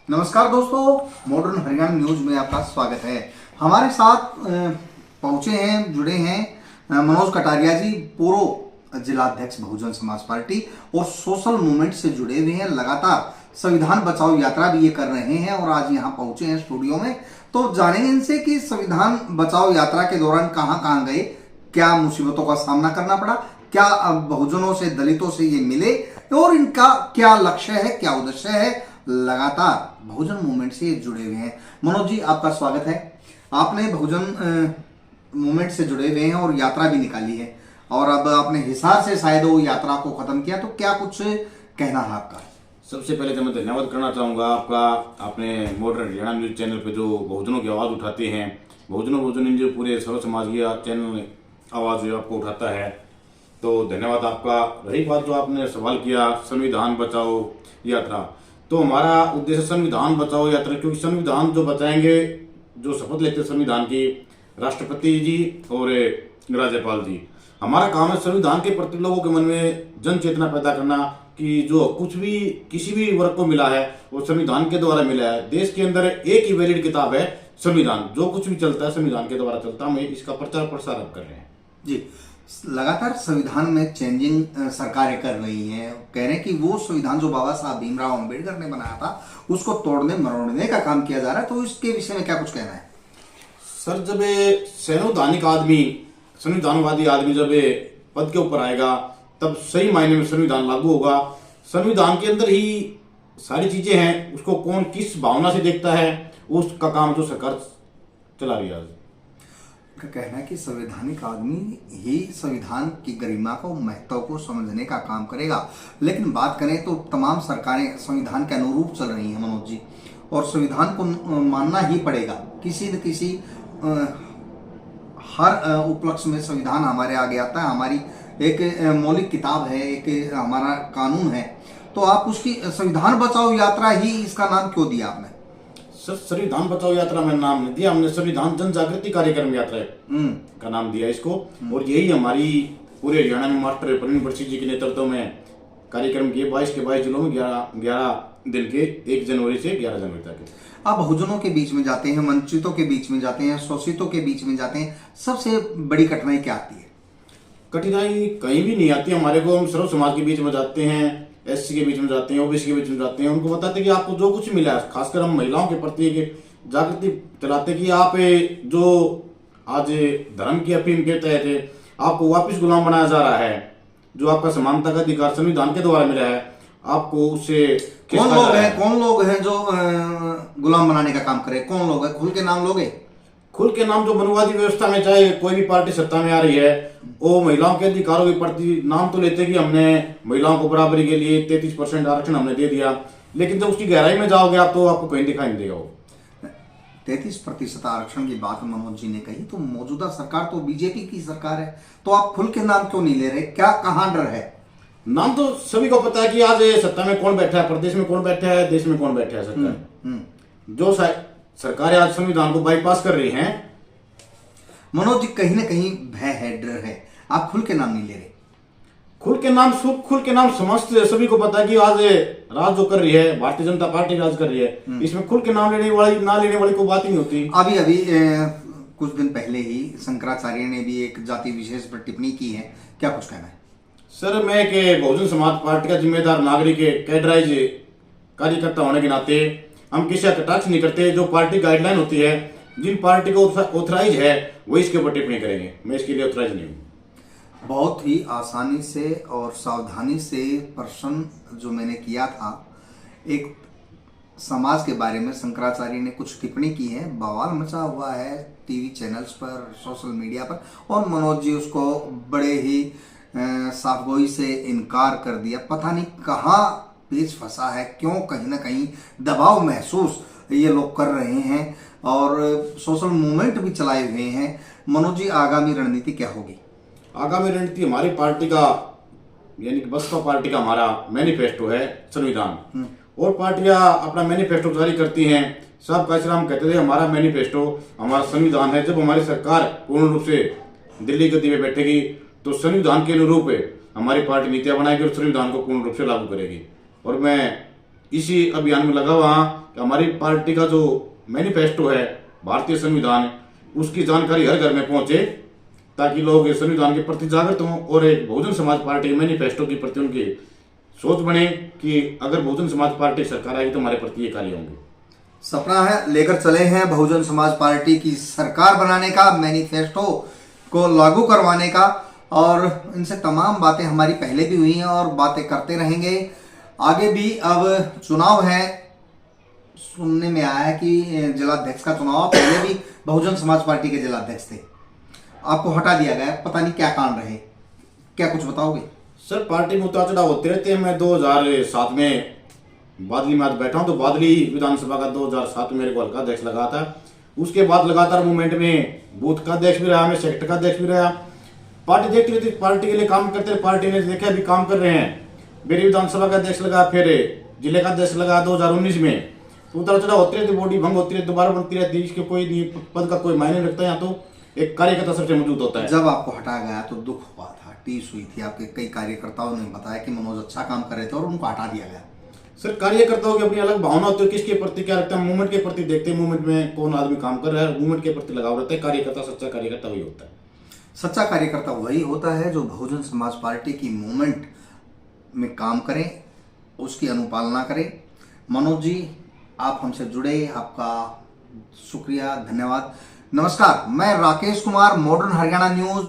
नमस्कार दोस्तों, modern Haryana news में आपका स्वागत है। हमारे साथ पहुंचे हैं, जुड़े हैं मनोज कटारिया जी, पूर्व जिलाध्यक्ष बहुजन समाज पार्टी और सोशल मूवमेंट से जुड़े हुए हैं। लगातार संविधान बचाओ यात्रा भी ये कर रहे हैं और आज यहाँ पहुंचे हैं स्टूडियो में। तो जानेंगे इनसे कि संविधान बचाओ यात्रा के दौरान कहाँ कहाँ गए, क्या मुसीबतों का सामना करना पड़ा, क्या बहुजनों से, दलितों से ये मिले और इनका क्या लक्ष्य है, क्या उद्देश्य है। लगातार बहुजन मूवमेंट से जुड़े हुए हैं। मनोज जी, आपका स्वागत है। आपने बहुजन मूवमेंट से जुड़े हुए हैं और यात्रा भी निकाली है और अब आपने हिसार से शायद वो यात्रा को खत्म किया, तो क्या कुछ कहना है आपका? सबसे पहले तो मैं धन्यवाद करना चाहूँगा आपका, आपने मॉडर्न हरियाणा न्यूज चैनल पे जो बहुजनों की आवाज़ उठाते हैं, बहुजन जो पूरे सर्व समाज की चैनल आवाज़ जो आपको उठाता है, तो धन्यवाद आपका। रही बात जो आपने सवाल किया संविधान बचाओ यात्रा, तो हमारा उद्देश्य संविधान बचाओ यात्रा, क्योंकि संविधान जो बचाएंगे, जो शपथ लेते हैं संविधान की, राष्ट्रपति जी और राज्यपाल जी। हमारा काम है संविधान के प्रति लोगों के मन में जन चेतना पैदा करना कि जो कुछ भी किसी भी वर्ग को मिला है वो संविधान के द्वारा मिला है। देश के अंदर एक ही वैलिड किताब है संविधान, जो कुछ भी चलता है संविधान के द्वारा चलता है। हम इसका प्रचार प्रसार कर रहे हैं जी। लगातार संविधान में चेंजिंग सरकारें कर रही हैं, कह रहे हैं कि वो संविधान जो बाबा साहब भीमराव अंबेडकर ने बनाया था उसको तोड़ने मरोड़ने का काम किया जा रहा है, तो इसके विषय में क्या कुछ कहना है? सर, जब संवैधानिक आदमी, संविधानवादी आदमी जब पद के ऊपर आएगा तब सही मायने में संविधान लागू होगा। संविधान के अंदर ही सारी चीजें हैं, उसको कौन किस भावना से देखता है उसका काम जो सरकार चला रही है। का कहना है कि संवैधानिक आदमी ही संविधान की गरिमा को, महत्व को समझने का काम करेगा। लेकिन बात करें तो तमाम सरकारें संविधान के अनुरूप चल रही हैं मनोज जी, और संविधान को मानना ही पड़ेगा। किसी न किसी हर उपलक्ष्य में संविधान हमारे आगे आता है। हमारी एक मौलिक किताब है, एक हमारा कानून है। तो आप उसकी संविधान बचाओ यात्रा ही इसका नाम क्यों दिया आपने? सर, संविधान बचाओ यात्रा में नाम नहीं दिया हमने, संविधान जन जागृति कार्यक्रम यात्रा का नाम दिया इसको। और यही हमारी पूरे हरियाणा में मास्टर प्रवीण बख्शी जी के नेतृत्व में कार्यक्रम किए 22 के 22 जिलों में 11 दिन के 1 जनवरी से 11 जनवरी तक। आप बहुजनों के बीच में जाते हैं, वंचितों के बीच में जाते हैं, शोषितों के बीच में जाते हैं, सबसे बड़ी कठिनाई क्या आती है? कठिनाई कहीं भी नहीं आती हमारे को। हम सर्व समाज के बीच में जाते हैं, एससी के बीच में जाते हैं, ओबीसी के बीच में जाते हैं, उनको बताते हैं कि आपको जो कुछ मिला है, खासकर हम महिलाओं के प्रति जागृति चलाते हैं कि आप जो आज धर्म की अफीम के तहत आपको वापस गुलाम बनाया जा रहा है, जो आपका समानता का अधिकार संविधान के द्वारा मिला है, आपको उससे कौन लोग हैं जो गुलाम बनाने का काम करे? कौन लोग हैं? खुल के नाम लोगे? खुल के नाम जो मनुवादी व्यवस्था में चाहे कोई भी पार्टी सत्ता में आ रही है, वो महिलाओं के अधिकारों के प्रति नाम तो लेते कि हमने महिलाओं को बराबरी के लिए 33% आरक्षण हमने दे दिया, लेकिन जब उसकी गहराई में जाओगे आप तो आपको कहीं दिखाई नहीं देगा। वो 33% आरक्षण की बात मनोज जी ने कही, तो मौजूदा सरकार तो बीजेपी की सरकार है, तो आप खुल के नाम क्यों नहीं ले रहे? क्या कहाँ डर है? नाम तो सभी को पता है कि आज सत्ता में कौन बैठा है, प्रदेश में कौन बैठा है, देश में कौन बैठा है। सरकार जो सरकारें आज संविधान को बाईपास कर रही हैं। मनोज जी, कहीं ना कहीं भय है, डर है, आप खुल के नाम नहीं ले रहे। खुल के नाम समस्त सभी को पता है कि आज राज जो कर रही है भारतीय जनता पार्टी राज कर रही है, इसमें खुल के नाम लेने वाली कोई बात ही नहीं होती। अभी कुछ दिन पहले ही शंकराचार्य ने भी एक जाति विशेष पर टिप्पणी की है, क्या कुछ कहना है? सर, मैं एक बहुजन समाज पार्टी का जिम्मेदार नागरिक, कैडराइज कार्यकर्ता होने के नाते हम किसी का कटाक्ष नहीं करते। जो पार्टी गाइडलाइन होती है, जिन पार्टी को ऑथराइज है वो इसके ऊपर टिप्पणी करेंगे, मैं इसके लिए ऑथराइज नहीं हूँ। बहुत ही आसानी से और सावधानी से प्रश्न जो मैंने किया था, एक समाज के बारे में शंकराचार्य ने कुछ टिप्पणी की है, बवाल मचा हुआ है टीवी चैनल्स पर, सोशल मीडिया पर, और मनोज जी उसको बड़े ही साफगोई से इनकार कर दिया। पता नहीं कहाँ पेच फंसा है, क्यों कहीं ना कहीं दबाव महसूस ये लोग कर रहे हैं और सोशल मूवमेंट भी चलाए हुए हैं। मनोज जी, आगामी रणनीति क्या होगी? आगामी रणनीति हमारी पार्टी का, यानी कि बसपा पार्टी का हमारा मैनिफेस्टो है संविधान। और पार्टियां अपना मैनिफेस्टो जारी करती हैं, सब का हम कहते थे हमारा मैनिफेस्टो हमारा संविधान है। जब हमारी सरकार पूर्ण रूप से दिल्ली गद्दी में बैठेगी तो संविधान के अनुरूप हमारी पार्टी नीतियां बनाएगी और संविधान को पूर्ण रूप से लागू करेगी। और मैं इसी अभियान में लगा हुआ कि हमारी पार्टी का जो मैनिफेस्टो है भारतीय संविधान, उसकी जानकारी हर घर में पहुंचे ताकि लोग संविधान के प्रति जागृत हों और एक बहुजन समाज पार्टी के मैनिफेस्टो के प्रति उनकी सोच बने कि अगर बहुजन समाज पार्टी सरकार आएगी तो हमारे प्रति ये कार्य होंगे। सपना है लेकर चले हैं बहुजन समाज पार्टी की सरकार बनाने का, मैनिफेस्टो को लागू करवाने का, और इनसे तमाम बातें हमारी पहले भी हुई हैं और बातें करते रहेंगे आगे भी। अब चुनाव है, सुनने में आया है कि जिलाध्यक्ष का चुनाव, पहले भी बहुजन समाज पार्टी के जिलाध्यक्ष थे, आपको हटा दिया गया, पता नहीं क्या कारण रहे, क्या कुछ बताओगे? सर पार्टी में उतार चढ़ाव होते रहते हैं। मैं 2007 में बादली में आज बैठा हूँ, तो बादली विधानसभा का 2007 में मेरे को हल्का अध्यक्ष लगा था। उसके बाद लगातार मूवमेंट में बूथ का अध्यक्ष भी रहा, मैं सेक्टर का अध्यक्ष भी रहा। पार्टी देखती रहती, पार्टी के लिए काम करते रहे, पार्टी ने देखा अभी काम कर रहे हैं। मेरी विधानसभा का अध्यक्ष लगा, फिर जिले का अध्यक्ष लगा 2019 में। तो उतार चढ़ाव होते रहते, बॉडी भंग होती रहती, दोबारा बनती रहती, इसके कोई पद का कोई मायने रखता है। यहाँ तो एक कार्यकर्ता सबसे मौजूद होता है। जब आपको हटाया गया तो दुख हुआ था, टीस हुई थी, आपके कई कार्यकर्ताओं ने बताया कि मनोज अच्छा काम कर रहे थे और उनको हटा दिया गया। सर कार्यकर्ताओं की अपनी अलग भावना होती है, किसके प्रति क्या रखता है, मूवमेंट के प्रति देखते हैं, मूवमेंट में कौन आदमी काम कर रहा है, मूवमेंट के प्रति लगाव रहता है। कार्यकर्ता, सच्चा कार्यकर्ता वही होता है। सच्चा कार्यकर्ता वही होता है जो बहुजन समाज पार्टी की मूवमेंट में काम करें, उसकी अनुपालना करें। मनोज जी, आप हमसे जुड़े, आपका शुक्रिया, धन्यवाद। नमस्कार, मैं राकेश कुमार, मॉडर्न हरियाणा न्यूज